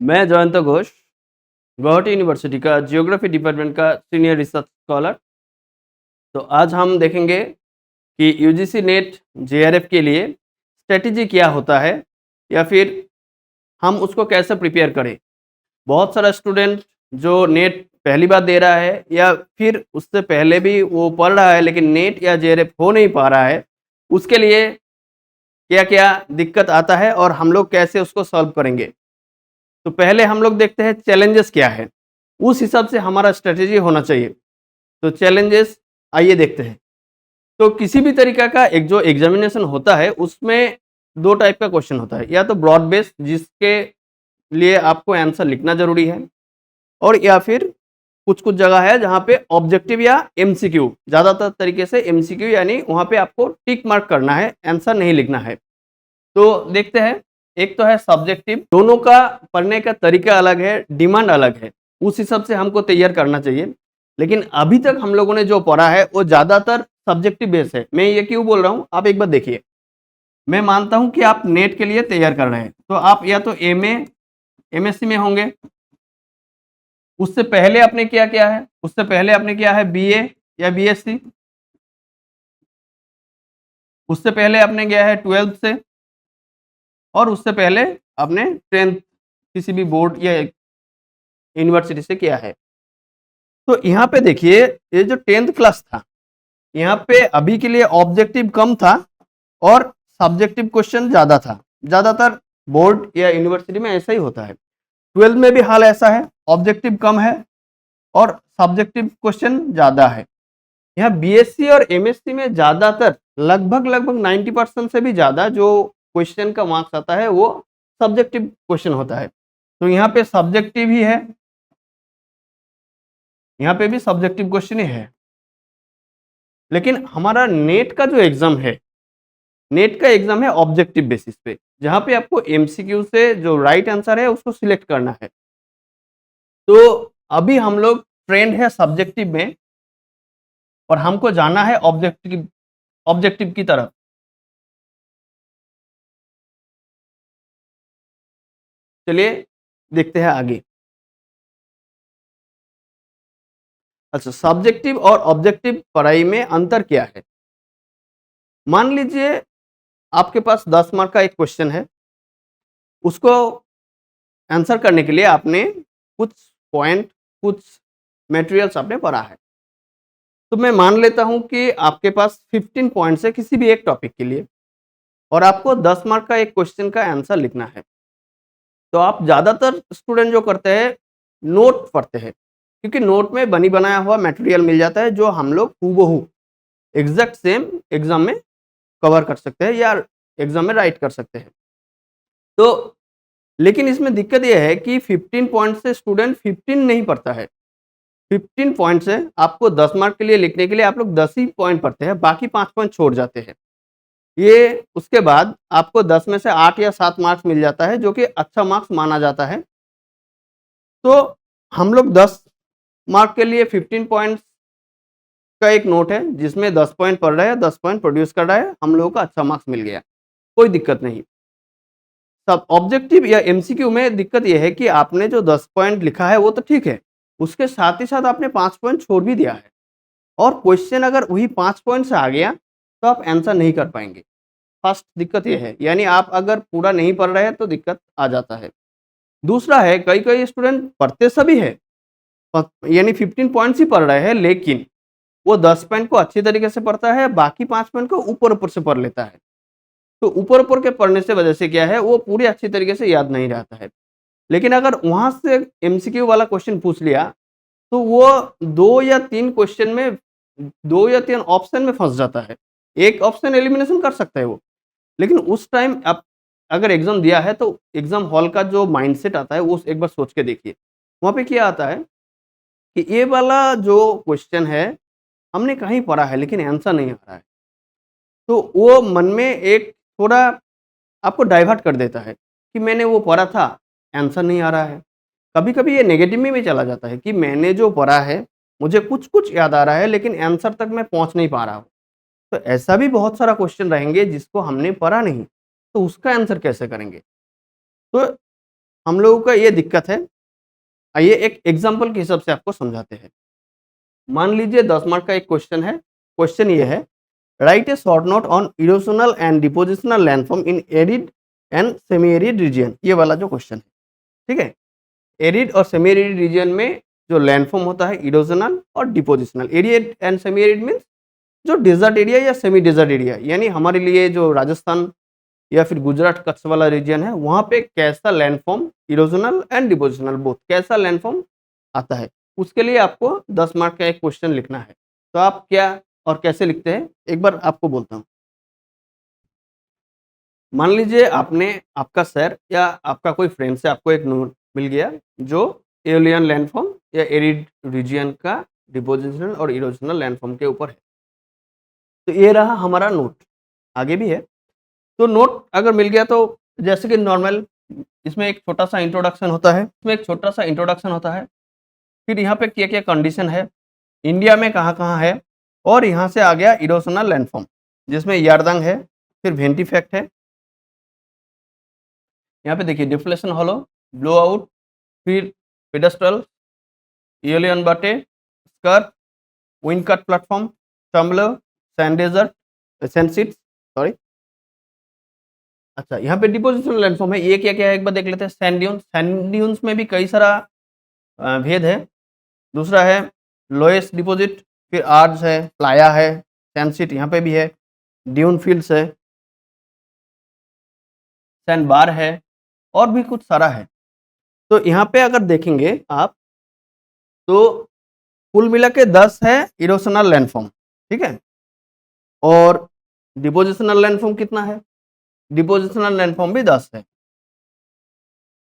मैं जयंत घोष, गुवाहाटी यूनिवर्सिटी का geography department का सीनियर रिसर्च स्कॉलर। तो आज हम देखेंगे कि यूजीसी नेट जेआरएफ के लिए स्ट्रेटजी क्या होता है या फिर हम उसको कैसे प्रिपेयर करें। बहुत सारा स्टूडेंट जो नेट पहली बार दे रहा है या फिर उससे पहले भी वो पढ़ रहा है लेकिन नेट या जेआरएफ हो नहीं पा रहा है, उसके लिए क्या क्या दिक्कत आता है और हम लोग कैसे उसको सॉल्व करेंगे। तो पहले हम लोग देखते हैं चैलेंजेस क्या है, उस हिसाब से हमारा स्ट्रेटेजी होना चाहिए। तो चैलेंजेस आइए देखते हैं। तो किसी भी तरीका का एक जो एग्जामिनेशन होता है उसमें दो टाइप का क्वेश्चन होता है, या तो ब्रॉड बेस्ड जिसके लिए आपको आंसर लिखना जरूरी है, और या फिर कुछ कुछ जगह है जहाँ पे ऑब्जेक्टिव या एमसीक्यू, ज्यादातर तरीके से एमसीक्यू, यानी वहाँ पे आपको टिक मार्क करना है, आंसर नहीं लिखना है। तो देखते हैं, एक तो है सब्जेक्टिव, दोनों का पढ़ने का तरीका अलग है, डिमांड अलग है, उस हिसाब से हमको तैयार करना चाहिए। लेकिन अभी तक हम लोगों ने जो पढ़ा है वो ज्यादातर सब्जेक्टिव बेस है। मैं ये क्यों बोल रहा हूँ, आप एक बार देखिए। मैं मानता हूं कि आप नेट के लिए तैयार कर रहे हैं, तो आप या तो एमए एमएससी में होंगे, उससे पहले आपने क्या किया है, उससे पहले आपने किया है बीए या बीएससी, उससे पहले आपने गया है 12th से, और उससे पहले आपने 10th किसी भी बोर्ड या यूनिवर्सिटी से किया है। तो यहाँ पे देखिए, ये जो 10th क्लास था, यहाँ पे अभी के लिए ऑब्जेक्टिव कम था और सब्जेक्टिव क्वेश्चन ज्यादा था। ज्यादातर बोर्ड या यूनिवर्सिटी में ऐसा ही होता है। 12th में भी हाल ऐसा है, ऑब्जेक्टिव कम है और सब्जेक्टिव क्वेश्चन ज्यादा है। यहाँ बीएससी और एमएससी में ज्यादातर लगभग 90% से भी ज्यादा जो क्वेश्चन का मार्क्स आता है वो सब्जेक्टिव क्वेश्चन होता है। तो यहाँ पे सब्जेक्टिव ही है, यहाँ पे भी सब्जेक्टिव क्वेश्चन ही है। लेकिन हमारा नेट का जो एग्जाम है, नेट का एग्जाम है ऑब्जेक्टिव बेसिस पे, जहां पे आपको एमसीक्यू से जो राइट आंसर है उसको सिलेक्ट करना है। तो अभी हम लोग ट्रेंड है सब्जेक्टिव में और हमको जाना है ऑब्जेक्टिव ऑब्जेक्टिव की तरफ। चलिए देखते हैं आगे। अच्छा, सब्जेक्टिव और ऑब्जेक्टिव पढ़ाई में अंतर क्या है। मान लीजिए आपके पास 10 मार्क का एक क्वेश्चन है, उसको आंसर करने के लिए आपने कुछ पॉइंट, कुछ मटेरियल्स आपने पढ़ा है। तो मैं मान लेता हूं कि आपके पास 15 पॉइंट्स है किसी भी एक टॉपिक के लिए और आपको 10 मार्क का एक क्वेश्चन का आंसर लिखना है। तो आप ज्यादातर स्टूडेंट जो करते हैं, नोट पढ़ते हैं, क्योंकि नोट में बनी बनाया हुआ मटेरियल मिल जाता है जो हम लोग हूबहू एग्जैक्ट सेम एग्जाम में कवर कर सकते हैं या एग्जाम में राइट कर सकते हैं। तो लेकिन इसमें दिक्कत यह है कि 15 पॉइंट से स्टूडेंट 15 नहीं पढ़ता है। 15 पॉइंट से आपको 10 मार्क के लिए लिखने के लिए आप लोग 10 ही पॉइंट पढ़ते हैं, बाकी 5 पॉइंट छोड़ जाते हैं। ये उसके बाद आपको 10 में से 8 या 7 मार्क्स मिल जाता है, जो कि अच्छा मार्क्स माना जाता है। तो हम लोग 10 मार्क के लिए 15 पॉइंट्स का एक नोट है जिसमें 10 पॉइंट पढ़ रहा है, 10 पॉइंट प्रोड्यूस कर रहा है, हम लोगों का अच्छा मार्क्स मिल गया, कोई दिक्कत नहीं। सब ऑब्जेक्टिव या एमसीक्यू में दिक्कत यह है कि आपने जो 10 पॉइंट लिखा है वो तो ठीक है, उसके साथ ही साथ आपने 5 पॉइंट छोड़ भी दिया है, और क्वेश्चन अगर वही 5 पॉइंट से आ गया तो आप आंसर नहीं कर पाएंगे। फर्स्ट दिक्कत ये है, यानी आप अगर पूरा नहीं पढ़ रहे हैं तो दिक्कत आ जाता है। दूसरा है, कई कई स्टूडेंट पढ़ते सभी है, यानी 15 पॉइंट्स ही पढ़ रहे हैं, लेकिन वो 10 पॉइंट को अच्छी तरीके से पढ़ता है, बाकी 5 पॉइंट को ऊपर ऊपर से पढ़ लेता है। तो ऊपर ऊपर के पढ़ने से वजह से क्या है, वो पूरी अच्छी तरीके से याद नहीं रहता है। लेकिन अगर वहां से एमसीक्यू वाला क्वेश्चन पूछ लिया तो वो 2 या 3 क्वेश्चन में, 2 या 3 ऑप्शन में फंस जाता है। एक ऑप्शन एलिमिनेशन कर सकता है वो, लेकिन उस टाइम आप अगर एग्जाम दिया है तो एग्जाम हॉल का जो माइंडसेट आता है वो एक बार सोच के देखिए। वहां पे क्या आता है कि ये वाला जो क्वेश्चन है हमने कहीं पढ़ा है लेकिन आंसर नहीं आ रहा है, तो वो मन में एक थोड़ा आपको डाइवर्ट कर देता है कि मैंने वो पढ़ा था, आंसर नहीं आ रहा है। कभी कभी ये नेगेटिव में भी चला जाता है कि मैंने जो पढ़ा है मुझे कुछ कुछ याद आ रहा है लेकिन आंसर तक मैं पहुंच नहीं पा रहा हूँ। तो ऐसा भी बहुत सारा क्वेश्चन रहेंगे जिसको हमने पढ़ा नहीं, तो उसका आंसर कैसे करेंगे। तो हम लोगों का ये दिक्कत है। आइए एक एग्जाम्पल के हिसाब से आपको समझाते हैं। मान लीजिए 10 मार्क का एक क्वेश्चन है। क्वेश्चन ये है, write a short note on erosional and depositional landform in arid and semi arid region. ये वाला जो क्वेश्चन है, ठीक है। एरिड और सेमी एरिड रीजन में जो लैंडफॉर्म होता है इरोजनल और depositional. Arid and semi arid means जो डेजर्ट एरिया या सेमी डेजर्ट एरिया, यानी हमारे लिए जो राजस्थान या फिर गुजरात कच्छ वाला रीजन है, वहां पे कैसा landform erosional and depositional both कैसा लैंडफॉर्म आता है, उसके लिए आपको 10 मार्क का एक क्वेश्चन लिखना है। तो आप क्या और कैसे लिखते हैं एक बार आपको बोलता हूँ। मान लीजिए आपने आपका सर या आपका कोई फ्रेंड से आपको एक नोट मिल गया जो एओलियन लैंडफॉर्म या एरिड रीजन का डिपोजिशनल और इरोजनल लैंडफॉर्म के ऊपर है। तो ये रहा हमारा नोट, आगे भी है। तो नोट अगर मिल गया तो जैसे कि नॉर्मल इसमें एक छोटा सा इंट्रोडक्शन होता है। फिर यहाँ पे क्या क्या कंडीशन है, इंडिया में कहाँ कहाँ है, और यहाँ से आ गया इरोशनल लैंडफॉर्म जिसमें यारदंग है, फिर वेंटी फैक्ट है। यहाँ पे देखिए डिफ्लेशन हॉलो, ब्लो आउट, फिर pedestal, alien butte, scar, wind cut platform, tumbler, sand desert, sand sorry. अच्छा, यहाँ पे डिपोजिशनल लैंडफॉर्म है, ये क्या क्या है एक बार देख लेते हैं। सैंड ड्यून्स, सैंड ड्यून्स में भी कई सारा भेद है। दूसरा है लोएस्ट डिपॉजिट, फिर आर्ज है, प्लाया है, सैंडसीट यहाँ पे भी है, ड्यून फील्ड्स है, सैंड बार है, और भी कुछ सारा है। तो यहाँ पे अगर देखेंगे आप तो कुल मिला के 10 है इरोशनल लैंडफॉर्म, ठीक है। और डिपोजिशनल लैंडफॉर्म कितना है, डिपोजिशनल लैंडफॉर्म भी 10 है।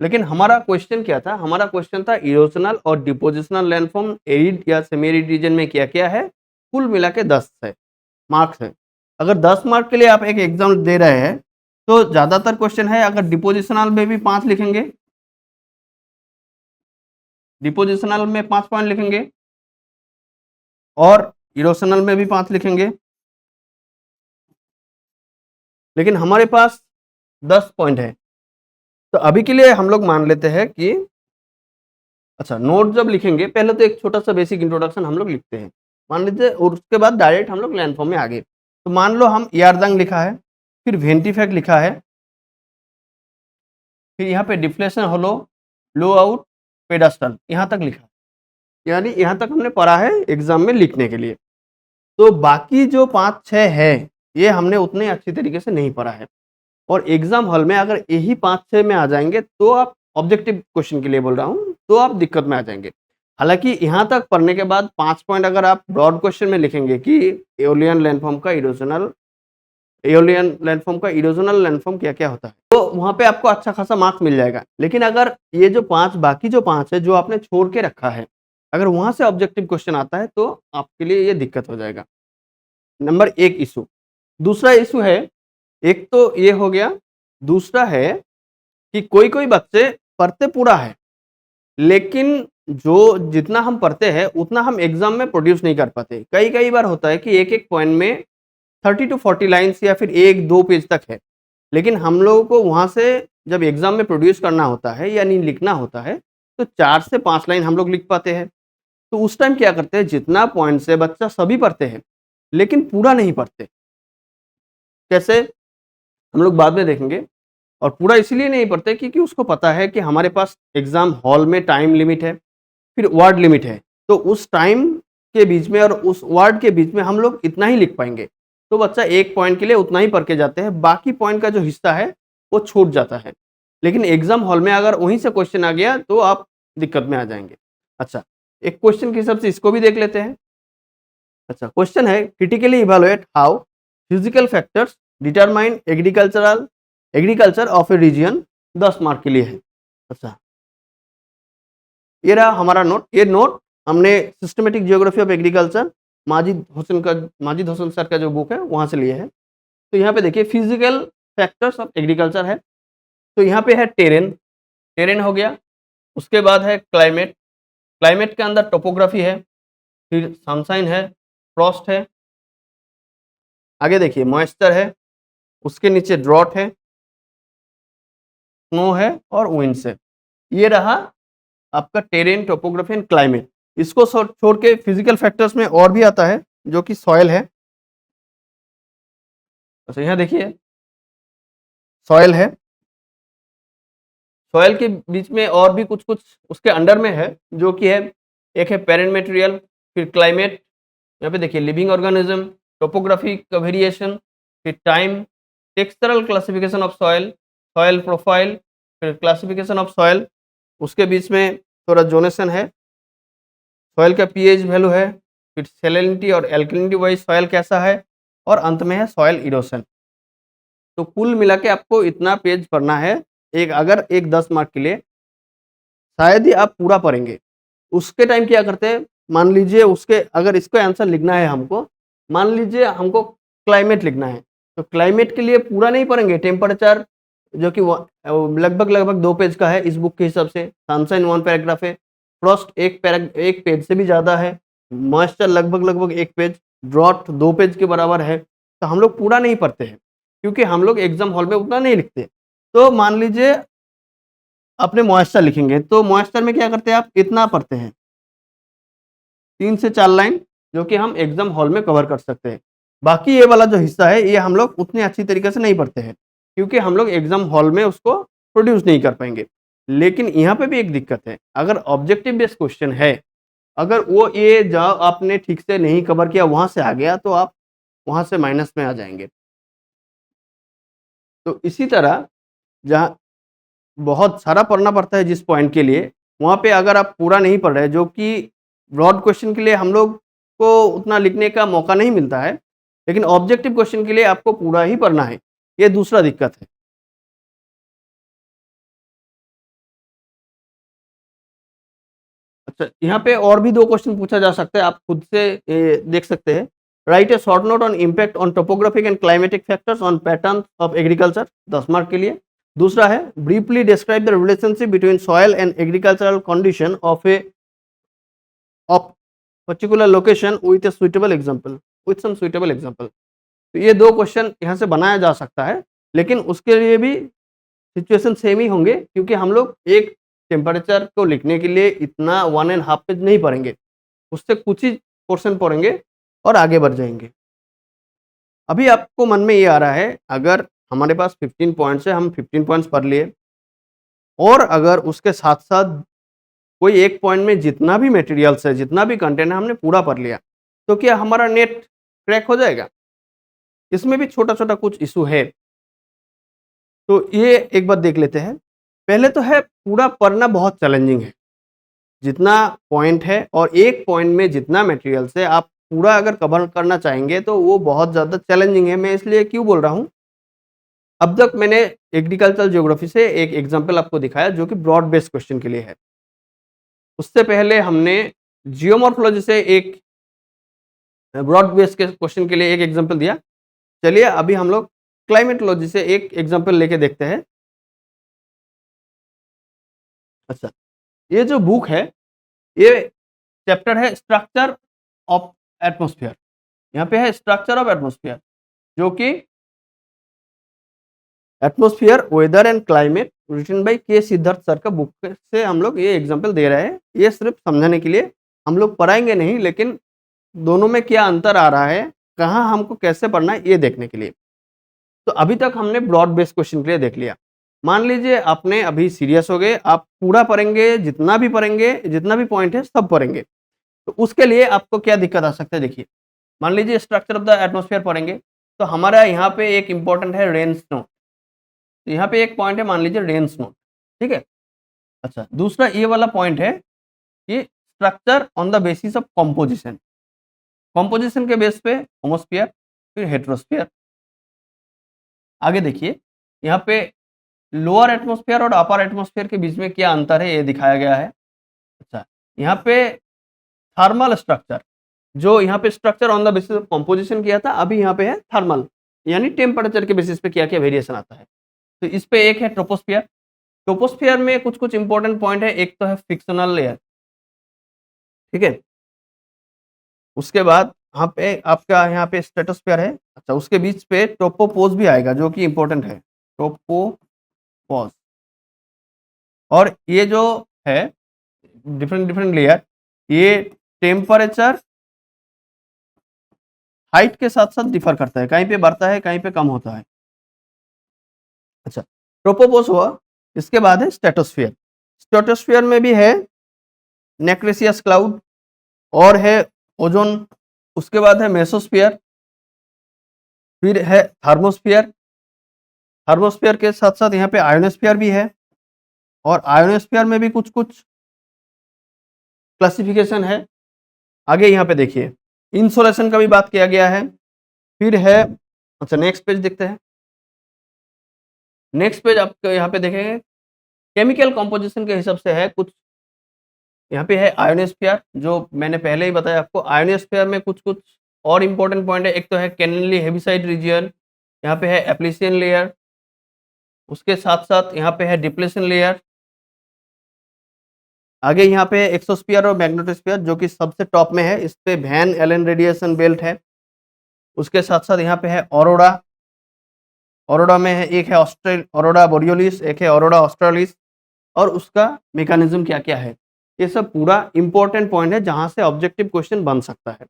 लेकिन हमारा क्वेश्चन क्या था, हमारा क्वेश्चन था इरोशनल और डिपोजिशनल लैंडफॉर्म एरिड या सेमी एरिड रीजन में क्या क्या है, कुल मिला के 10 है मार्क्स है। अगर 10 मार्क के लिए आप एक एग्जाम दे रहे हैं तो ज्यादातर क्वेश्चन है, अगर डिपोजिशनल में भी 5 लिखेंगे, डिपोजिशनल में 5 पॉइंट लिखेंगे, और इरोशनल में भी 5 लिखेंगे, लेकिन हमारे पास 10 पॉइंट है। तो अभी के लिए हम लोग मान लेते हैं कि अच्छा, नोट जब लिखेंगे पहले तो एक छोटा सा बेसिक इंट्रोडक्शन हम लोग लिखते हैं, मान लीजिए, और उसके बाद डायरेक्ट हम लोग लैंडफॉर्म में आ गए। तो मान लो हम यारदंग लिखा है, फिर वेंटीफैक्ट लिखा है, फिर यहाँ पे डिफ्लेशन होलो, ब्लो आउट, पेडास्टल, यहाँ तक लिखा, यानी यहाँ तक हमने पढ़ा है एग्जाम में लिखने के लिए। तो बाकी जो 5-6 है ये हमने उतने अच्छी तरीके से नहीं पढ़ा है, और एग्जाम हॉल में अगर यही 5-6 में आ जाएंगे तो आप ऑब्जेक्टिव क्वेश्चन के लिए बोल रहा हूँ, तो आप दिक्कत में आ जाएंगे। हालांकि यहाँ तक पढ़ने के बाद 5 पॉइंट अगर आप ब्रॉड क्वेश्चन में लिखेंगे कि एओलियन लैंडफॉर्म का इरोजनल लैंडफॉर्म क्या क्या होता है, तो वहां पे आपको अच्छा खासा मार्क्स मिल जाएगा। लेकिन अगर ये जो 5 बाकी जो 5 है जो आपने छोड़ के रखा है, अगर वहां से ऑब्जेक्टिव क्वेश्चन आता है तो आपके लिए ये दिक्कत हो जाएगा। Number 1 issue. दूसरा इशू है, एक तो ये हो गया, दूसरा है कि कोई कोई बच्चे पढ़ते पूरा है, लेकिन जो जितना हम पढ़ते हैं उतना हम एग्जाम में प्रोड्यूस नहीं कर पाते। कई कई बार होता है कि एक एक पॉइंट में 30 to 40 लाइन्स या फिर 1-2 पेज तक है, लेकिन हम लोगों को वहां से जब एग्जाम में प्रोड्यूस करना होता है यानी लिखना होता है, तो 4 से 5 लाइन हम लोग लिख पाते हैं। तो उस टाइम क्या करते हैं, जितना पॉइंट से बच्चा सभी पढ़ते हैं लेकिन पूरा नहीं पढ़ते। कैसे, हम लोग बाद में देखेंगे। और पूरा इसलिए नहीं पढ़ते क्योंकि उसको पता है कि हमारे पास एग्जाम हॉल में टाइम लिमिट है, फिर वर्ड लिमिट है, तो उस टाइम के बीच में और उस वर्ड के बीच में हम लोग इतना ही लिख पाएंगे। तो बच्चा एक पॉइंट के लिए उतना ही पढ़ के जाते हैं, बाकी पॉइंट का जो हिस्सा है वो छूट जाता है। लेकिन एग्जाम हॉल में अगर वहीं से क्वेश्चन आ गया तो आप दिक्कत में आ जाएंगे। अच्छा, एक क्वेश्चन के हिसाब से इसको भी देख लेते हैं। अच्छा, क्वेश्चन है critically evaluate how physical factors determine agriculture of a region, 10 mark के लिए है। अच्छा, ये रहा हमारा नोट। ये नोट हमने systematic geography of agriculture Majid Hussain sir का जो बुक है वहां से लिए है। तो यहाँ पे देखिए फिजिकल फैक्टर्स ऑफ एग्रीकल्चर है, तो यहाँ पे है टेरेन हो गया, उसके बाद है क्लाइमेट के अंदर टोपोग्राफी है, फिर सनशाइन है, फ्रॉस्ट है, आगे देखिए मॉइस्चर है, उसके नीचे ड्रॉट है, स्नो है, और विंड्स है। ये रहा आपका टेरेन, टोपोग्राफी एंड क्लाइमेट। इसको छोड़ के फिजिकल फैक्टर्स में और भी आता है जो कि सॉइल है। अच्छा, यहाँ देखिए सॉइल है, सॉइल के बीच में और भी कुछ कुछ उसके अंडर में है जो कि है, एक है पेरेंट मटेरियल, फिर क्लाइमेट, यहाँ पे देखिए लिविंग ऑर्गेनिज्म, टोपोग्राफी का वेरिएशन, फिर time, textural classification of soil, soil profile, फिर क्लासिफिकेशन ऑफ सॉइल, उसके बीच में थोड़ा जोनेशन है, सॉइल का पीएच वैल्यू है, फिर सेलिनिटी और एल्कलिनिटी वाइज सॉइल कैसा है, और अंत में है सॉइल इरोशन। तो कुल मिला के आपको इतना पेज पढ़ना है, एक अगर एक 10 मार्क के लिए, शायद ही आप पूरा पढ़ेंगे। उसके टाइम क्या करते हैं, मान लीजिए उसके अगर इसका आंसर लिखना है हमको, मान लीजिए हमको क्लाइमेट लिखना है, तो क्लाइमेट के लिए पूरा नहीं पढ़ेंगे, टेम्परेचर जो कि लगभग लगभग 2 पेज का है इस बुक के हिसाब से, सनशाइन 1 पैराग्राफ है, फ्रॉस्ट एक पेज से भी ज़्यादा है, मॉइस्चर लगभग लगभग 1 पेज, ड्रॉट 2 पेज के बराबर है। तो हम लोग पूरा नहीं पढ़ते हैं क्योंकि हम लोग एग्जाम हॉल में उतना नहीं लिखते। तो मान लीजिए अपने मॉइस्चर लिखेंगे, तो मॉइस्चर में क्या करते हैं आप, इतना पढ़ते हैं 3 से 4 लाइन, जो कि हम एग्जाम हॉल में कवर कर सकते हैं। बाकी ये वाला जो हिस्सा है ये हम लोग उतनी अच्छी तरीके से नहीं पढ़ते हैं क्योंकि हम लोग एग्जाम हॉल में उसको प्रोड्यूस नहीं कर पाएंगे। लेकिन यहाँ पे भी एक दिक्कत है, अगर ऑब्जेक्टिव बेस्ड क्वेश्चन है, अगर वो ये जो आपने ठीक से नहीं कवर किया वहां से आ गया तो आप वहां से माइनस में आ जाएंगे। तो इसी तरह जहाँ बहुत सारा पढ़ना पड़ता है जिस पॉइंट के लिए, वहाँ पे अगर आप पूरा नहीं पढ़ रहे, जो कि ब्रॉड क्वेश्चन के लिए हम लोग को उतना लिखने का मौका नहीं मिलता है, लेकिन ऑब्जेक्टिव क्वेश्चन के लिए आपको पूरा ही पढ़ना है, ये दूसरा दिक्कत है। अच्छा, यहाँ पे और भी 2 क्वेश्चन पूछा जा सकता है, आप खुद से देख सकते हैं। Write a short note on impact on topographic and climatic factors on pattern of agriculture, 10 mark के लिए। दूसरा है briefly describe the relationship between soil and agricultural condition of particular location with a suitable example, with some suitable example. तो ये 2 question यहाँ से बनाया जा सकता है, लेकिन उसके लिए भी सिचुएशन सेम ही होंगे क्योंकि हम लोग एक टेम्परेचर को लिखने के लिए इतना 1.5 पेज नहीं पढ़ेंगे, उससे कुछ ही पोर्शन पढ़ेंगे और आगे बढ़ जाएंगे। अभी आपको मन में ये आ रहा है, अगर हमारे पास 15 पॉइंट्स है, हम 15 पॉइंट्स पढ़ लिए, और अगर उसके साथ साथ कोई एक पॉइंट में जितना भी मटेरियल्स है, जितना भी कंटेंट है, हमने पूरा पढ़ लिया, तो क्या हमारा नेट क्रैक हो जाएगा? इसमें भी छोटा छोटा कुछ इशू है, तो ये एक बार देख लेते हैं। पहले तो है, पूरा पढ़ना बहुत चैलेंजिंग है, जितना पॉइंट है और एक पॉइंट में जितना मटेरियल्स है, आप पूरा अगर कवर करना चाहेंगे तो वो बहुत ज़्यादा चैलेंजिंग है। मैं इसलिए क्यों बोल रहा हूँ, अब तक मैंने एग्रीकल्चरल ज्योग्राफी से एक एग्जाम्पल आपको दिखाया जो कि ब्रॉड बेस्ड क्वेश्चन के लिए है। उससे पहले हमने जियोमॉर्फोलॉजी से एक ब्रॉड बेस्ड के क्वेश्चन के लिए एक एग्जाम्पल दिया। चलिए अभी हम लोग क्लाइमेटोलॉजी से एक एग्जाम्पल लेके देखते हैं। अच्छा, ये जो बुक है, ये चैप्टर है स्ट्रक्चर ऑफ एटमॉस्फेयर। यहाँ पे है स्ट्रक्चर ऑफ एटमॉस्फेयर, जो कि atmosphere weather and climate written by K Siddharth sir का बुक से हम लोग ये एग्जांपल दे रहे हैं। ये सिर्फ समझाने के लिए, हम लोग पढ़ाएंगे नहीं, लेकिन दोनों में क्या अंतर आ रहा है, कहाँ हमको कैसे पढ़ना है, ये देखने के लिए। तो अभी तक हमने ब्रॉड बेस्ड क्वेश्चन के लिए देख लिया। मान लीजिए आपने अभी सीरियस हो गए, आप पूरा पढ़ेंगे, जितना भी पढ़ेंगे, जितना भी पॉइंट है सब पढ़ेंगे, तो उसके लिए आपको क्या दिक्कत आ सकता है, देखिए। मान लीजिए स्ट्रक्चर ऑफ द एटमॉस्फेयर पढ़ेंगे, तो हमारा यहाँ पे एक इंपॉर्टेंट है रेन स्नो। तो यहाँ पे एक पॉइंट है, मान लीजिए रेन स्नो, ठीक है। अच्छा, दूसरा ये वाला पॉइंट है कि structure on the basis of composition, composition के बेस पे होमोस्फियर, फिर हेट्रोस्फियर। आगे देखिए, यहाँ पे लोअर एटमॉस्फेयर और अपर एटमॉस्फेयर के बीच में क्या अंतर है, ये दिखाया गया है। अच्छा, यहाँ पे थर्मल स्ट्रक्चर, जो यहाँ पे structure on the basis of composition किया था, अभी यहाँ पे है थर्मल, यानी टेम्परेचर के बेसिस पे क्या क्या वेरिएशन आता है। तो इस पे एक है ट्रोपोस्फियर। ट्रोपोस्फियर में कुछ कुछ इंपॉर्टेंट पॉइंट है, एक तो है फिक्शनल लेयर, ठीक है। उसके बाद यहाँ पे आपका यहाँ पे स्ट्रेटोस्फियर है। अच्छा, उसके बीच पे ट्रोपोपोज भी आएगा जो कि इंपॉर्टेंट है, ट्रोपोपोज। और ये जो है डिफरेंट डिफरेंट लेयर, ये टेम्परेचर हाइट के साथ साथ डिफर करता है, कहीं पे बढ़ता है कहीं पे कम होता है। अच्छा, ट्रोपोपोस हुआ, इसके बाद है स्ट्रेटोस्फियर। स्ट्रेटोस्फियर में भी है नेक्रेसियस क्लाउड और है ओजोन, उसके बाद है मेसोस्फियर, फिर है थर्मोस्फियर। थर्मोस्फियर के साथ साथ यहाँ पे आयोनोस्फियर भी है, और आयोनोस्फियर में भी कुछ कुछ क्लासिफिकेशन है। आगे यहाँ पे देखिए इंसोलेशन का भी बात किया गया है। फिर है, अच्छा नेक्स्ट पेज देखते हैं। नेक्स्ट पेज आपको यहाँ पे देखेंगे केमिकल कॉम्पोजिशन के हिसाब से है कुछ। यहाँ पे है आयोनोस्फियर, जो मैंने पहले ही बताया आपको। आयोनोस्फियर में कुछ कुछ और इम्पोर्टेंट पॉइंट है। एक तो है कैनेली हेविसाइड रीजियन, यहाँ पे है एप्लिसियन लेयर, उसके साथ साथ यहाँ पे है डिप्लेशन लेयर। आगे यहाँ पे एक्सोस्फियर और मैग्नेटोस्फियर जो कि सबसे टॉप में है, इस पे वैन एलन रेडिएशन बेल्ट है। उसके साथ साथ यहाँ पे है ऑरोरा। ऑरोरा में है, एक है ऑरोरा बोरियोलिस, एक है ऑरोरा ऑस्ट्रेलिस, और उसका मैकेनिज्म क्या क्या है। ये सब पूरा इंपॉर्टेंट पॉइंट है जहां से ऑब्जेक्टिव क्वेश्चन बन सकता है।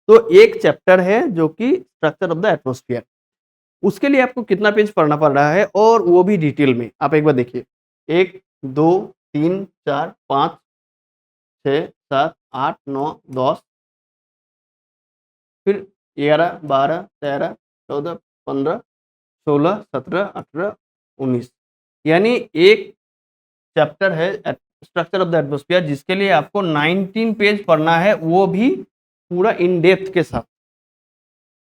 तो एक चैप्टर है जो कि स्ट्रक्चर ऑफ द एटमॉस्फेयर, उसके लिए आपको कितना पेज पढ़ना पड़ रहा है, और वो भी डिटेल में। आप एक बार देखिए, 1 2 3 4 5 6 7 8 9 10, फिर 11 12 13 14 15 16 17 18 19, यानी एक चैप्टर है स्ट्रक्चर ऑफ द एटमॉस्फेयर जिसके लिए आपको 19 पेज पढ़ना है, वो भी पूरा इन डेप्थ के साथ।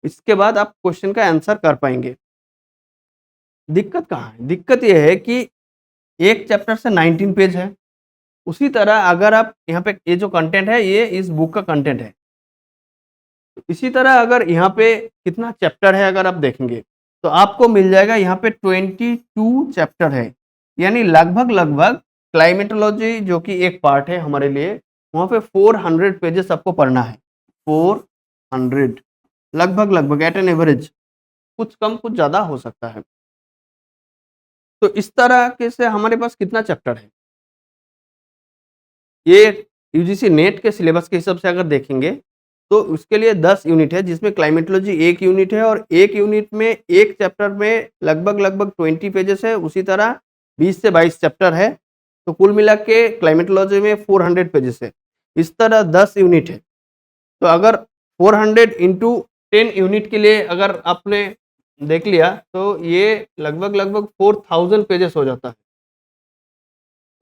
इसके बाद आप क्वेश्चन का आंसर कर पाएंगे। दिक्कत कहाँ है? दिक्कत यह है कि एक चैप्टर से 19 पेज है। उसी तरह अगर आप यहाँ पे, ये जो कंटेंट है ये इस बुक का कंटेंट है। इसी तरह अगर यहाँ पे कितना चैप्टर है अगर आप देखेंगे तो आपको मिल जाएगा यहाँ पे 22 चैप्टर है, यानी लगभग लगभग क्लाइमेटोलॉजी जो कि एक पार्ट है हमारे लिए, वहाँ पे 400 पेजेस आपको पढ़ना है। 400 लगभग लगभग एट एन एवरेज, कुछ कम कुछ ज़्यादा हो सकता है। तो इस तरह के से हमारे पास कितना चैप्टर है, ये यूजीसी नेट के सिलेबस के हिसाब से अगर देखेंगे तो उसके लिए 10 यूनिट है, जिसमें क्लाइमेटोलॉजी एक यूनिट है, और एक यूनिट में एक चैप्टर में लगभग लगभग 20 पेजेस है। उसी तरह 20 से 22 चैप्टर है, तो कुल मिला के क्लाइमेटोलॉजी में 400 पेजेस है। इस तरह 10 यूनिट है, तो अगर 400 इंटू 10 यूनिट के लिए अगर आपने देख लिया तो ये लगभग लगभग 4000 पेजेस हो जाता है।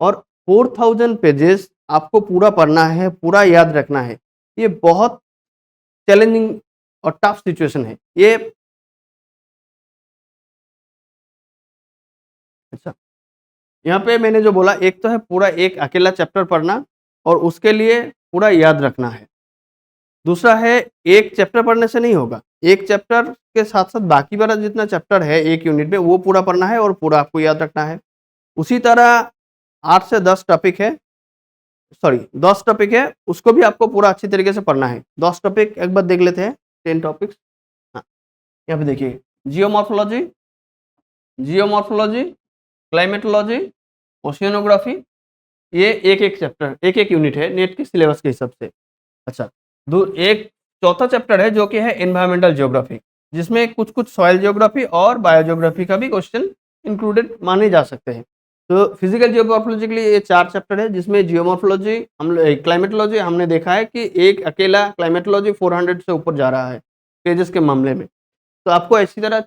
और 4000 पेजेस आपको पूरा पढ़ना है, पूरा याद रखना है। ये बहुत चैलेंजिंग और टफ सिचुएशन है ये। अच्छा, यहाँ पे मैंने जो बोला, एक तो है पूरा एक अकेला चैप्टर पढ़ना और उसके लिए पूरा याद रखना है। दूसरा है एक चैप्टर पढ़ने से नहीं होगा, एक चैप्टर के साथ साथ बाकी वाला जितना चैप्टर है एक यूनिट में वो पूरा पढ़ना है और पूरा आपको याद रखना है। उसी तरह 8 से 10 टॉपिक है, सॉरी 10 टॉपिक है, उसको भी आपको पूरा अच्छी तरीके से पढ़ना है। 10 टॉपिक एक बार देख लेते हैं, 10 टॉपिक्स। हाँ, यहाँ पे देखिए जियोमॉर्फोलॉजी, क्लाइमेटोलॉजी, ओशियनोग्राफी, ये एक एक चैप्टर एक एक यूनिट है नेट के सिलेबस के हिसाब से। अच्छा, एक चौथा चैप्टर है जो कि है एनवायरमेंटल ज्योग्राफी, जिसमें कुछ कुछ सॉइल ज्योग्राफी और बायोज्योग्राफी का भी क्वेश्चन इंक्लूडेड माने जा सकते हैं। तो फिजिकल जियोमॉर्फोलॉजी के लिए ये 4 चैप्टर है, जिसमें जियोमॉर्फोलॉजी क्लाइमेटोलॉजी हमने देखा है कि एक अकेला क्लाइमेटोलॉजी 400 से ऊपर जा रहा है पेजेस के मामले में। तो आपको इसी तरह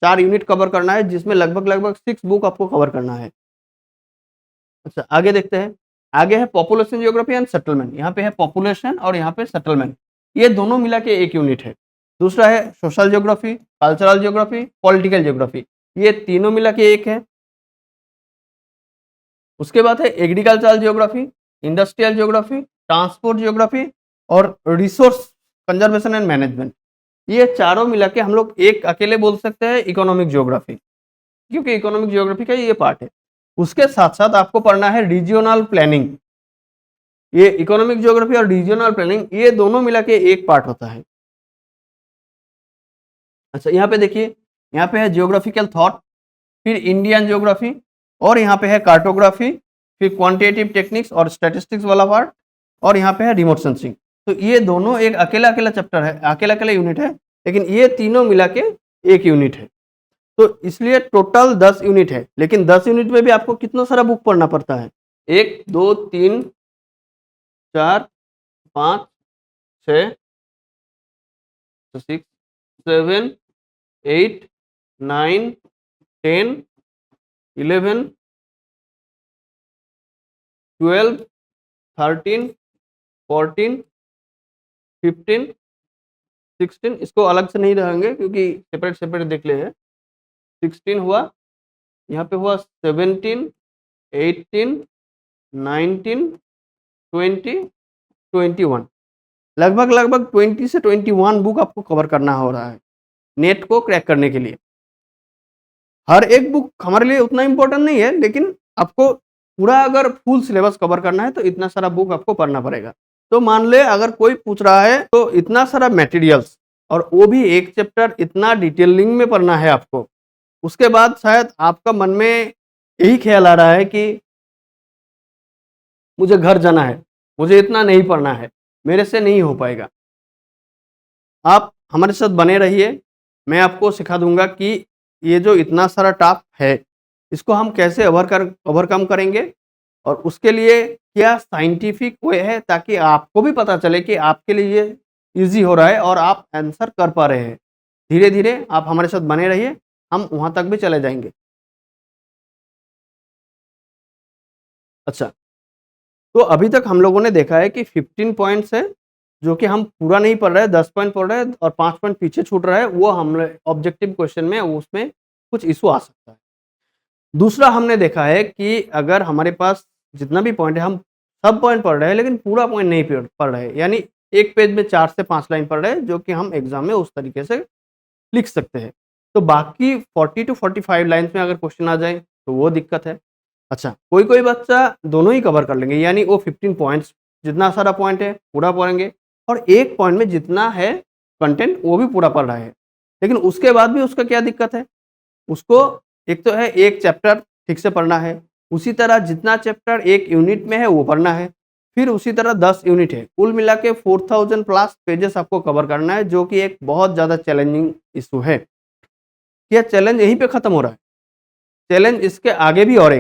4 यूनिट कवर करना है, जिसमें लगभग लगभग 6 बुक आपको कवर करना है। अच्छा, आगे देखते हैं। आगे है पॉपुलेशन जियोग्राफी एंड सेटलमेंट। यहाँ पे है पॉपुलेशन और यहाँ पे सेटलमेंट, ये दोनों मिला के एक यूनिट है। दूसरा है social geography, cultural geography, political geography, ये तीनों मिला के एक है। उसके बाद है agricultural geography, industrial geography, transport geography और रिसोर्स कंजर्वेशन एंड मैनेजमेंट, ये चारों मिला के हम लोग एक अकेले बोल सकते हैं इकोनॉमिक जियोग्राफी, क्योंकि इकोनॉमिक जियोग्राफी का ये पार्ट है। उसके साथ साथ आपको पढ़ना है रीजियोनल प्लानिंग। ये इकोनॉमिक ज्योग्राफी और रीजनल प्लानिंग ये दोनों मिला के एक पार्ट होता है। अच्छा, यहाँ पे देखिए, यहाँ पे है जियोग्राफिकल थॉट, फिर इंडियन ज्योग्राफी, और यहाँ पे है कार्टोग्राफी, फिर क्वांटिटेटिव टेक्निक्स और स्टैटिस्टिक्स वाला पार्ट, और यहाँ पे है रिमोट सेंसिंग। तो ये दोनों एक अकेला अकेला चैप्टर है, अकेला अकेला यूनिट है, लेकिन ये तीनों मिला के एक यूनिट है। तो इसलिए टोटल 10 यूनिट है, लेकिन 10 यूनिट में भी आपको कितना सारा बुक पढ़ना पड़ता है? 1 2 3 4 5 6 6 7 8 9 10 11 12 13 14 15 16, इसको अलग से नहीं रहेंगे क्योंकि सेपरेट सेपरेट देख ले हैं। 16 हुआ, यहाँ पे हुआ 17 18 19 20 21, लगभग लगभग 20 से 21 बुक आपको कवर करना हो रहा है नेट को क्रैक करने के लिए। हर एक बुक हमारे लिए उतना इम्पोर्टेंट नहीं है, लेकिन आपको पूरा अगर फुल सिलेबस कवर करना है तो इतना सारा बुक आपको पढ़ना पड़ेगा। तो मान ले अगर कोई पूछ रहा है तो इतना सारा मटेरियल्स, और वो भी एक चैप्टर इतना डिटेलिंग में पढ़ना है आपको, उसके बाद शायद आपका मन में यही ख्याल आ रहा है कि मुझे घर जाना है, मुझे इतना नहीं पढ़ना है, मेरे से नहीं हो पाएगा। आप हमारे साथ बने रहिए, मैं आपको सिखा दूंगा कि ये जो इतना सारा टास्क है इसको हम कैसे ओवरकम करेंगे, और उसके लिए क्या साइंटिफिक वे है, ताकि आपको भी पता चले कि आपके लिए ये ईजी हो रहा है और आप आंसर कर पा रहे हैं। धीरे धीरे आप हमारे साथ बने रहिए, हम वहां तक भी चले जाएंगे। अच्छा, तो अभी तक हम लोगों ने देखा है कि 15 पॉइंट्स है जो कि हम पूरा नहीं पढ़ रहे, 10 पॉइंट पढ़ रहे हैं और 5 पॉइंट पीछे छूट रहा है, वो हम ऑब्जेक्टिव क्वेश्चन में उसमें कुछ इशू आ सकता है। दूसरा हमने देखा है कि अगर हमारे पास जितना भी पॉइंट है हम सब पॉइंट पढ़ रहे हैं लेकिन पूरा पॉइंट नहीं पढ़ रहे, यानी एक पेज में 4 से 5 लाइन पढ़ रहे हैं, जो कि हम एग्जाम में उस तरीके से लिख सकते हैं। तो बाकी 40 टू 45 लाइन्स में अगर क्वेश्चन आ जाए तो वो दिक्कत है। अच्छा, कोई कोई बच्चा दोनों ही कवर कर लेंगे, यानी वो 15 पॉइंट्स जितना सारा पॉइंट है पूरा पढ़ेंगे, और एक पॉइंट में जितना है कंटेंट वो भी पूरा पढ़ रहा है, लेकिन उसके बाद भी उसका क्या दिक्कत है? उसको एक तो है एक चैप्टर ठीक से पढ़ना है, उसी तरह जितना चैप्टर एक यूनिट में है वो पढ़ना है, फिर उसी तरह 10 यूनिट है, कुल मिला के 4000 प्लस पेजेस आपको कवर करना है, जो कि एक बहुत ज़्यादा चैलेंजिंग इशू है। यह चैलेंज यहीं पे खत्म हो रहा है? चैलेंज इसके आगे भी और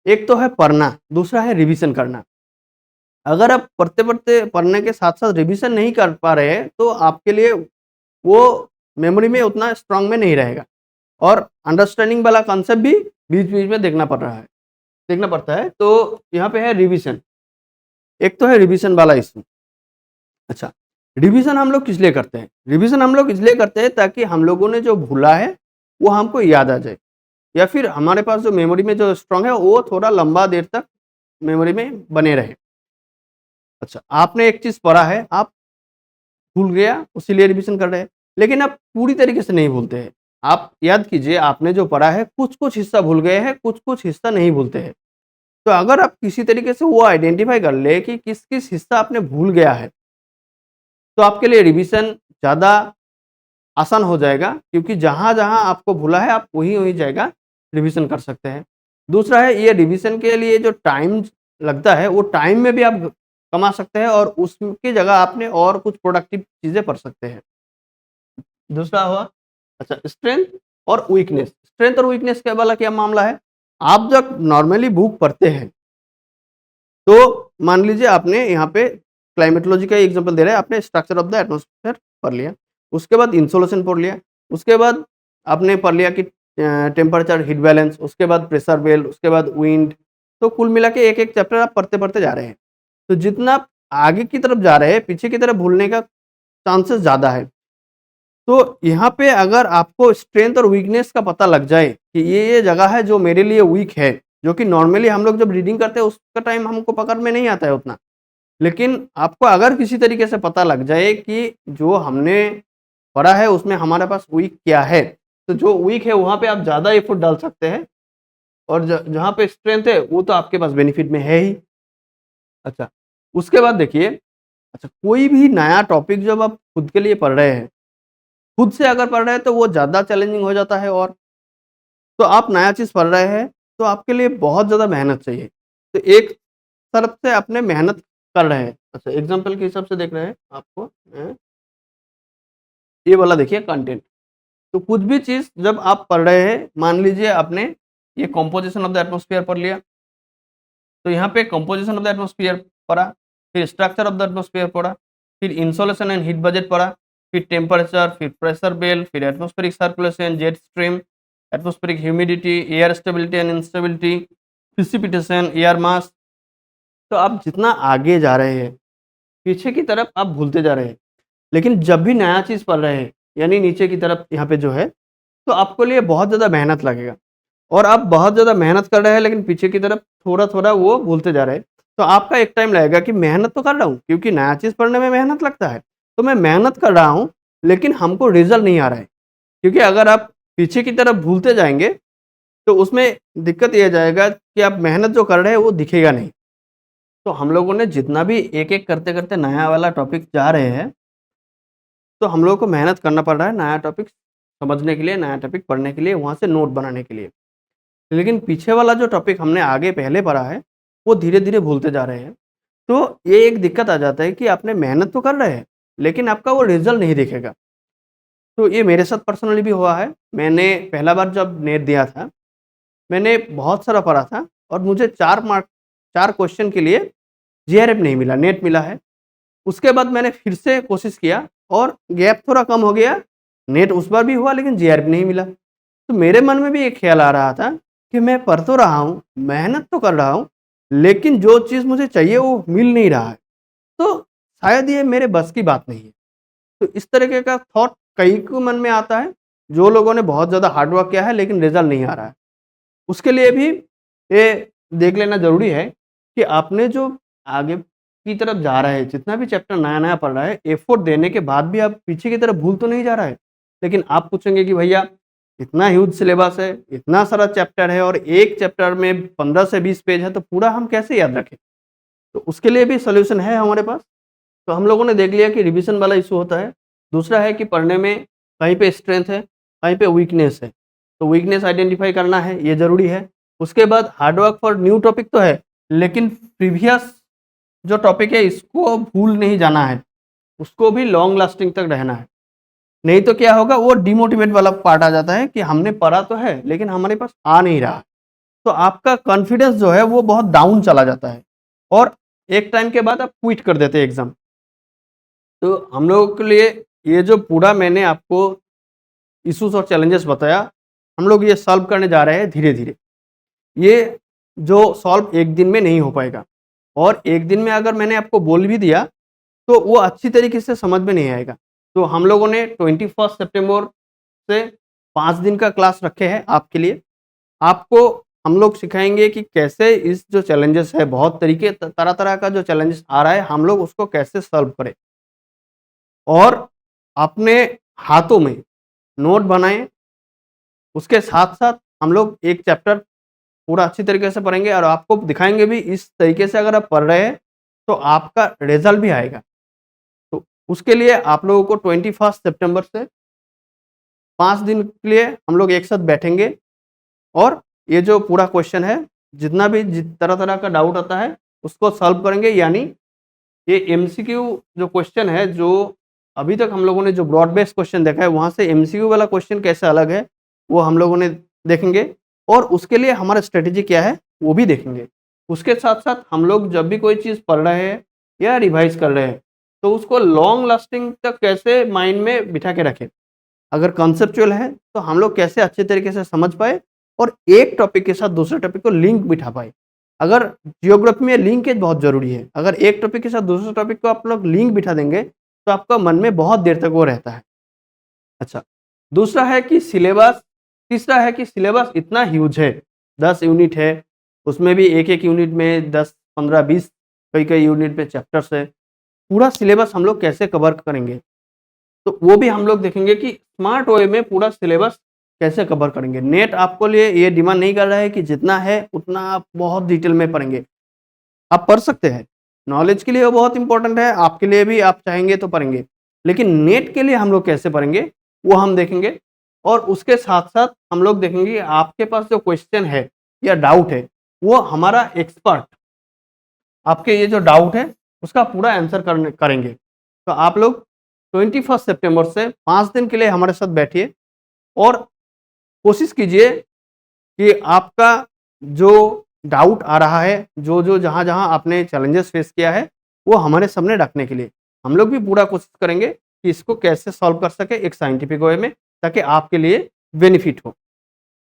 एक तो है पढ़ना, दूसरा है रिवीजन करना। अगर आप पढ़ते पढ़ते पढ़ने के साथ साथ रिवीजन नहीं कर पा रहे हैं तो आपके लिए वो मेमोरी में उतना स्ट्रांग में नहीं रहेगा, और अंडरस्टैंडिंग वाला कॉन्सेप्ट भी बीच बीच में देखना पड़ता है। तो यहाँ पे है रिवीजन, एक तो है रिवीजन वाला इशू। अच्छा, रिवीजन हम लोग किस लिए करते हैं? रिवीजन हम लोग इसलिए करते हैं ताकि हम लोगों ने जो भूला है वो हमको याद आ जाए, या फिर हमारे पास जो मेमोरी में जो स्ट्रांग है वो थोड़ा लंबा देर तक मेमोरी में बने रहे। अच्छा, आपने एक चीज पढ़ा है, आप भूल गया, उसीलिए रिवीजन कर रहे हैं, लेकिन आप पूरी तरीके से नहीं भूलते हैं। आप याद कीजिए, आपने जो पढ़ा है कुछ कुछ हिस्सा भूल गए हैं, कुछ कुछ हिस्सा नहीं भूलते हैं। तो अगर आप किसी तरीके से वो आइडेंटिफाई कर ले कि किस किस हिस्सा आपने भूल गया है, तो आपके लिए रिवीजन ज़्यादा आसान हो जाएगा, क्योंकि जहाँ जहाँ आपको भूला है आप वहीं वहीं जाएगा रिवीजन कर सकते हैं। दूसरा है, ये रिवीजन के लिए जो टाइम लगता है वो टाइम में भी आप कमा सकते हैं, और उसकी जगह आपने और कुछ प्रोडक्टिव चीज़ें पढ़ सकते हैं। दूसरा हुआ, अच्छा, स्ट्रेंथ और वीकनेस। स्ट्रेंथ और वीकनेस के वाला क्या मामला है? आप जब नॉर्मली बुक पढ़ते हैं तो मान लीजिए आपने यहाँ पे क्लाइमेटोलॉजी का एग्जांपल दे रहा है, आपने स्ट्रक्चर ऑफ द एटमॉस्फेयर पढ़ लिया, उसके बाद इंसोलेशन पढ़ लिया, उसके बाद आपने पढ़ लिया कि टेम्परेचर हीट बैलेंस, उसके बाद प्रेशर बेल्ट, उसके बाद विंड। तो कुल मिला के एक एक चैप्टर आप पढ़ते पढ़ते जा रहे हैं। तो जितना आप आगे की तरफ जा रहे हैं, पीछे की तरफ भूलने का चांसेस ज़्यादा है। तो यहाँ पे अगर आपको स्ट्रेंथ और वीकनेस का पता लग जाए कि ये जगह है जो मेरे लिए वीक है, जो कि नॉर्मली हम लोग जब रीडिंग करते हैं उसका टाइम हमको पकड़ में नहीं आता है उतना, लेकिन आपको अगर किसी तरीके से पता लग जाए कि जो हमने पढ़ा है उसमें हमारे पास वीक क्या है, तो जो वीक है वहाँ पे आप ज़्यादा एफर्ट डाल सकते हैं, और जहाँ पे स्ट्रेंथ है वो तो आपके पास बेनिफिट में है ही। अच्छा, उसके बाद देखिए, अच्छा, कोई भी नया टॉपिक जब आप खुद के लिए पढ़ रहे हैं, खुद से अगर पढ़ रहे हैं तो वो ज़्यादा चैलेंजिंग हो जाता है। और तो आप नया चीज़ पढ़ रहे हैं, तो आपके लिए बहुत ज़्यादा मेहनत चाहिए। तो एक तरफ से अपने मेहनत कर रहे हैं। अच्छा, एग्ज़ाम्पल के हिसाब से देख रहे हैं आपको ये वाला देखिए कंटेंट। तो कुछ भी चीज़ जब आप पढ़ रहे हैं, मान लीजिए आपने ये कंपोजिशन ऑफ द एटमॉस्फेयर पढ़ लिया, तो यहाँ पे कंपोजिशन ऑफ द एटमॉस्फेयर पढ़ा, फिर स्ट्रक्चर ऑफ द एटमॉस्फेयर पढ़ा, फिर इंसोलेशन एंड हीट बजट पढ़ा, फिर टेम्परेचर, फिर प्रेशर बेल्ट, फिर atmospheric circulation, jet stream, atmospheric humidity, air stability and instability, precipitation, air mass. तो आप जितना आगे जा रहे हैं, पीछे की तरफ आप भूलते जा रहे हैं। लेकिन जब भी नया चीज़ पढ़ रहे हैं, यानी नीचे की तरफ यहाँ पे जो है, तो आपके लिए बहुत ज़्यादा मेहनत लगेगा और आप बहुत ज़्यादा मेहनत कर रहे हैं, लेकिन पीछे की तरफ थोड़ा-थोड़ा वो भूलते जा रहे हैं। तो आपका एक टाइम लगेगा कि मेहनत तो कर रहा हूँ, क्योंकि नया चीज़ पढ़ने में मेहनत लगता है। तो मैं मेहनत कर रहा हूँ, लेकिन हमको रिज़ल्ट नहीं आ रहा है। क्योंकि अगर आप पीछे की तरफ भूलते जाएँगे, तो उसमें दिक्कत ये आ जाएगा कि आप मेहनत जो कर रहे हैं, वो दिखेगा नहीं। तो हम लोगों ने जितना भी एक-एक करते-करते नया वाला टॉपिक जा रहे हैं, तो हम लोगों को मेहनत करना पड़ रहा है नया टॉपिक समझने के लिए, नया टॉपिक पढ़ने के लिए, वहाँ से नोट बनाने के लिए। लेकिन पीछे वाला जो टॉपिक हमने आगे पहले पढ़ा है, वो धीरे-धीरे भूलते जा रहे हैं। तो ये एक दिक्कत आ जाता है कि आपने मेहनत तो कर रहे हैं, लेकिन आपका वो रिज़ल्ट नहीं दिखेगा। तो ये मेरे साथ पर्सनली भी हुआ है। मैंने पहला बार जब नेट दिया था, मैंने बहुत सारा पढ़ा था और मुझे 4 क्वेश्चन के लिए जीआरएफ नहीं मिला, नेट मिला है। उसके बाद मैंने फिर से कोशिश किया और गैप थोड़ा कम हो गया, नेट उस बार भी हुआ लेकिन जीआरएफ नहीं मिला। तो मेरे मन में भी एक ख्याल आ रहा था कि मैं पढ़ तो रहा हूँ, मेहनत तो कर रहा हूँ, लेकिन जो चीज़ मुझे चाहिए वो मिल नहीं रहा है। तो शायद ये मेरे बस की बात नहीं है। तो इस तरीके का थॉट कई के मन में आता है, जो लोगों ने बहुत ज़्यादा हार्ड वर्क किया है लेकिन रिज़ल्ट नहीं आ रहा है। उसके लिए भी ये देख लेना ज़रूरी है कि आपने जो आगे की तरफ जा रहे हैं, जितना भी चैप्टर नया-नया पढ़ रहा है, एफर्ट देने के बाद भी आप पीछे की तरफ भूल तो नहीं जा रहा है। लेकिन आप पूछेंगे कि भैया इतना ह्यूज सिलेबस है, इतना सारा चैप्टर है और एक चैप्टर में 15 से 20 पेज है, तो पूरा हम कैसे याद रखें? तो उसके लिए भी सॉल्यूशन है हमारे पास। तो हम लोगों ने देख लिया कि रिवीजन वाला इश्यू होता है। दूसरा है कि पढ़ने में कहीं पे स्ट्रेंथ है, कहीं पे वीकनेस है। तो वीकनेस आइडेंटिफाई करना है, ये ज़रूरी है। उसके बाद hard work for new topic तो है, लेकिन प्रीवियस जो टॉपिक है इसको भूल नहीं जाना है, उसको भी लॉन्ग लास्टिंग तक रहना है। नहीं तो क्या होगा, वो डिमोटिवेट वाला पार्ट आ जाता है कि हमने पढ़ा तो है लेकिन हमारे पास आ नहीं रहा। तो आपका कॉन्फिडेंस जो है वो बहुत डाउन चला जाता है और एक टाइम के बाद आप क्विट कर देते हैं एग्ज़ाम। तो हम लोगों के लिए ये जो पूरा मैंने आपको इश्यूज और चैलेंजेस बताया, हम लोग ये सॉल्व करने जा रहे हैं धीरे-धीरे। ये जो सॉल्व एक दिन में नहीं हो पाएगा और एक दिन में अगर मैंने आपको बोल भी दिया, तो वो अच्छी तरीके से समझ में नहीं आएगा। तो हम लोगों ने 21 सितंबर से 5 दिन का क्लास रखे हैं आपके लिए। आपको हम लोग सिखाएँगे कि कैसे इस जो चैलेंजेस है, बहुत तरीके तरह-तरह का जो चैलेंजेस आ रहा है, हम लोग उसको कैसे सॉल्व करें। और अपने हाथों में नोट बनाएँ, उसके साथ-साथ हम लोग एक चैप्टर पूरा अच्छी तरीके से पढ़ेंगे और आपको दिखाएँगे भी इस तरीके से अगर आप पढ़ रहे हैं, तो आपका रिज़ल्ट भी आएगा। तो उसके लिए आप लोगों को 21 सितंबर से 5 दिन के लिए हम लोग एक साथ बैठेंगे और ये जो पूरा क्वेश्चन है, जितना भी तरह-तरह का डाउट आता है, उसको सॉल्व करेंगे। यानी ये एमसीक्यू जो क्वेश्चन है, जो अभी तक हम लोगों ने जो ब्रॉड बेस्ड क्वेश्चन देखा है, वहाँ से एमसीक्यू वाला क्वेश्चन कैसे अलग है, वो हम लोगों ने देखेंगे और उसके लिए हमारा स्ट्रेटेजी क्या है, वो भी देखेंगे। उसके साथ-साथ हम लोग जब भी कोई चीज़ पढ़ रहे हैं या रिवाइज़ कर रहे हैं, तो उसको लॉन्ग लास्टिंग तक कैसे माइंड में बिठा के रखें। अगर कॉन्सेप्चुअल है, तो हम लोग कैसे अच्छे तरीके से समझ पाए और एक टॉपिक के साथ दूसरे टॉपिक को लिंक बिठा पाए। अगर जियोग्राफी में लिंकेज बहुत ज़रूरी है। अगर एक टॉपिक के साथ दूसरे टॉपिक को आप लोग लिंक बिठा देंगे, तो आपका मन में बहुत देर तक वो रहता है। अच्छा, दूसरा है कि सिलेबस, तीसरा है कि सिलेबस इतना ह्यूज है, 10 यूनिट है, उसमें भी एक-एक यूनिट में 10, 15, 20 कई-कई यूनिट में चैप्टर्स है। पूरा सिलेबस हम लोग कैसे कवर करेंगे? तो वो भी हम लोग देखेंगे कि स्मार्ट वे में पूरा सिलेबस कैसे कवर करेंगे। नेट आपको लिए ये डिमांड नहीं कर रहा है कि जितना है उतना आप बहुत डिटेल में पढ़ेंगे। आप पढ़ सकते हैं, नॉलेज के लिए वो बहुत इंपॉर्टेंट है, आपके लिए भी आप चाहेंगे तो पढ़ेंगे। लेकिन नेट के लिए हम लोग कैसे पढ़ेंगे, वो हम देखेंगे और उसके साथ-साथ हम लोग देखेंगे कि आपके पास जो क्वेश्चन है, या डाउट है वो हमारा एक्सपर्ट आपके ये जो डाउट है उसका पूरा आंसर करेंगे। तो आप लोग 21 सितंबर से 5 दिन के लिए हमारे साथ बैठिए और कोशिश कीजिए कि आपका जो डाउट आ रहा है, जो जहाँ जहाँ आपने चैलेंजेस फेस किया है वो हमारे सामने रखने के लिए हम लोग भी पूरा कोशिश करेंगे कि इसको कैसे सॉल्व कर सके एक साइंटिफिक वे में, ताकि आपके लिए बेनिफिट हो।